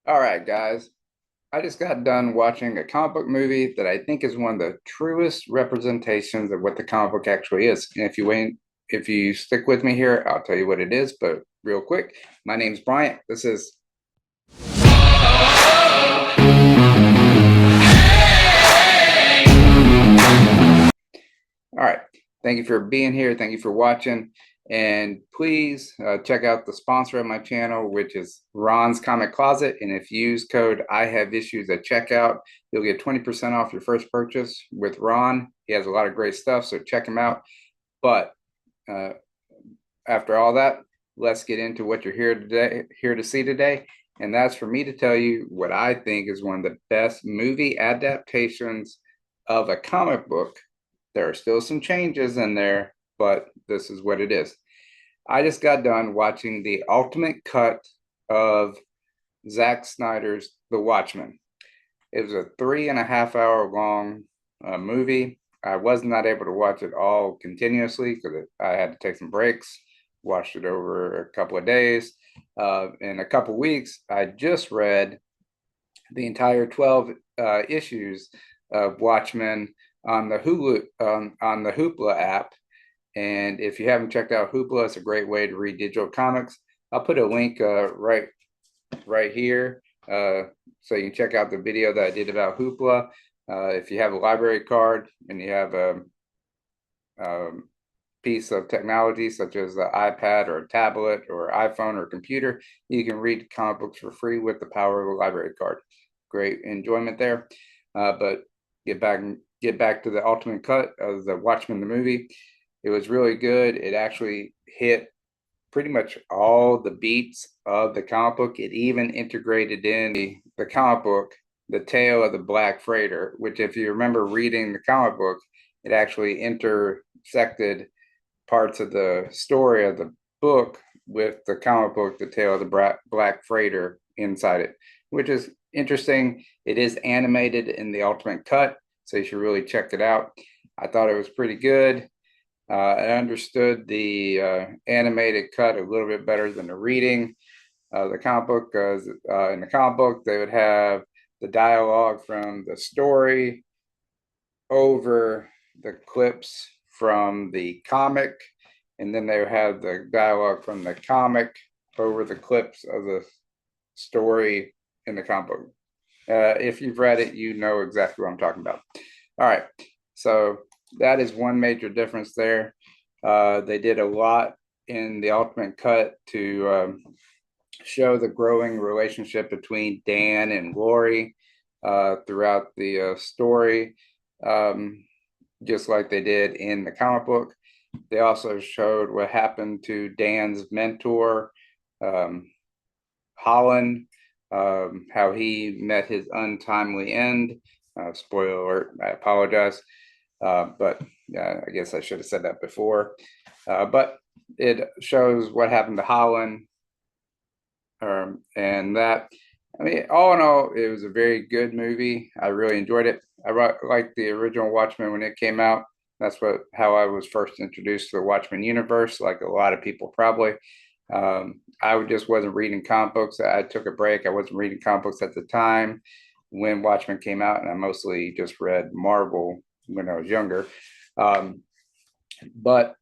All right, guys. I just got done watching a comic book movie that I think is one of the truest representations of what the comic book actually is. And if you stick with me here, I'll tell you what it is. But real quick, my name's Bryant. This is all right. Thank you for being here. Thank you for watching. And please check out the sponsor of my channel, which is Ron's Comic Closet. And if you use code I have issues at checkout, you'll get 20% off your first purchase with Ron. He has a lot of great stuff, so check him out. But uh, after all that, let's get into what you're here to see today. And that's for me to tell you what I think is one of the best movie adaptations of a comic book. There are still some changes in there, but this is what it is. I just got done watching the ultimate cut of Zack Snyder's The Watchmen. It was a 3.5 hour long movie. I was not able to watch it all continuously because I had to take some breaks. Watched it over a couple of days. In a couple of weeks, I just read the entire 12 issues of Watchmen on the Hulu on the Hoopla app. And if you haven't checked out Hoopla, it's a great way to read digital comics. I'll put a link right here, so you can check out the video that I did about Hoopla. If you have a library card and you have a piece of technology such as the iPad or a tablet or iPhone or computer, you can read comic books for free with the power of a library card. Great enjoyment there. But get back to the ultimate cut of the Watchmen the movie. It was really good. It actually hit pretty much all the beats of the comic book. It even integrated in the comic book the tale of the Black Freighter, which, if you remember reading the comic book, it actually intersected parts of the story of the book with the comic book, the tale of the Black Freighter inside it, which is interesting. It is animated in the ultimate cut, so you should really check it out. I thought it was pretty good. I understood the animated cut a little bit better than the reading of the comic book, because in the comic book, they would have the dialogue from the story over the clips from the comic, and then they would have the dialogue from the comic over the clips of the story in the comic book. If you've read it, you know exactly what I'm talking about. All right, so that is one major difference there. They did a lot in the ultimate cut to show the growing relationship between Dan and Lori throughout the story, just like they did in the comic book. They also showed what happened to Dan's mentor, Holland, how he met his untimely end. Spoiler alert, I apologize. But I guess I should have said that before. But it shows what happened to Holland. And that, I mean, all in all, it was a very good movie. I really enjoyed it. I liked the original Watchmen when it came out. That's how I was first introduced to the Watchmen universe, like a lot of people probably. I just wasn't reading comic books. I took a break. I wasn't reading comic books at the time when Watchmen came out, and I mostly just read Marvel when I was younger. But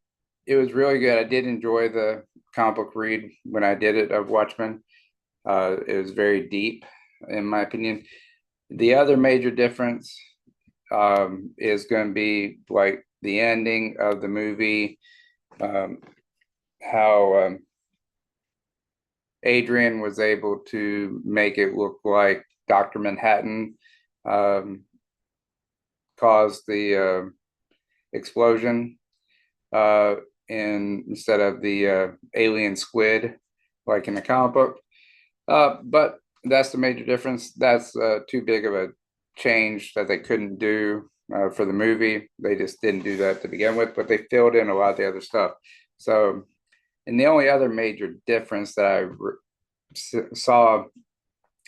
it was really good. I did enjoy the comic book read when I did it of Watchmen. It was very deep, in my opinion. The other major difference is going to be like the ending of the movie, how Adrian was able to make it look like Dr. Manhattan caused the explosion instead of the alien squid like in the comic book. But that's the major difference. That's too big of a change that they couldn't do for the movie. They just didn't do that to begin with, but they filled in a lot of the other stuff. So, and the only other major difference that I saw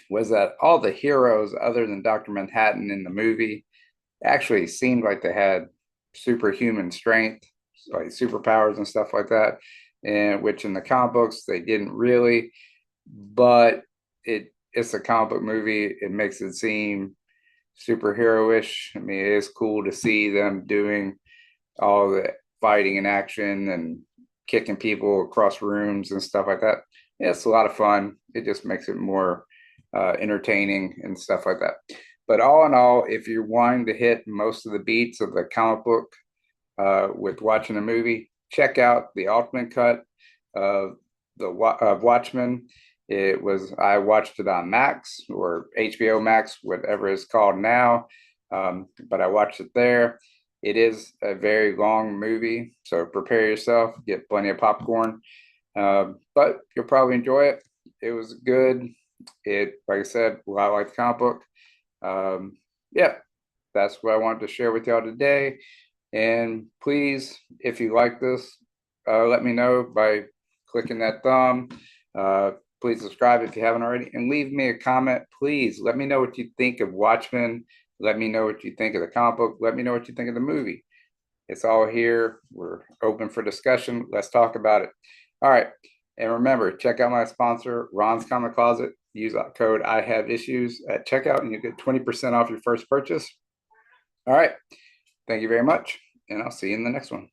was that all the heroes other than Dr. Manhattan in the movie actually seemed like they had superhuman strength, like superpowers and stuff like that, and which in the comic books they didn't really. But it it's a comic book movie. It makes it seem superhero-ish. I mean, it is cool to see them doing all the fighting and action and kicking people across rooms and stuff like that. Yeah, it's a lot of fun. It just makes it more entertaining and stuff like that. But all in all, if you're wanting to hit most of the beats of the comic book with watching a movie, check out the ultimate cut of Watchmen. I watched it on Max or HBO Max, whatever it's called now. But I watched it there. It is a very long movie, so prepare yourself, get plenty of popcorn. But you'll probably enjoy it. It was good. Like I said, I like the comic book. Yeah, that's what I wanted to share with y'all today. And please, if you like this, let me know by clicking that thumb. Please subscribe if you haven't already, and leave me a comment. Please let me know what you think of Watchmen. Let me know what you think of the comic book. Let me know what you think of the movie. It's all here. We're open for discussion. Let's talk about it. All right. And remember, check out my sponsor, Ron's Comic Closet. Use that code I have issues at checkout and you get 20% off your first purchase. All right. Thank you very much. And I'll see you in the next one.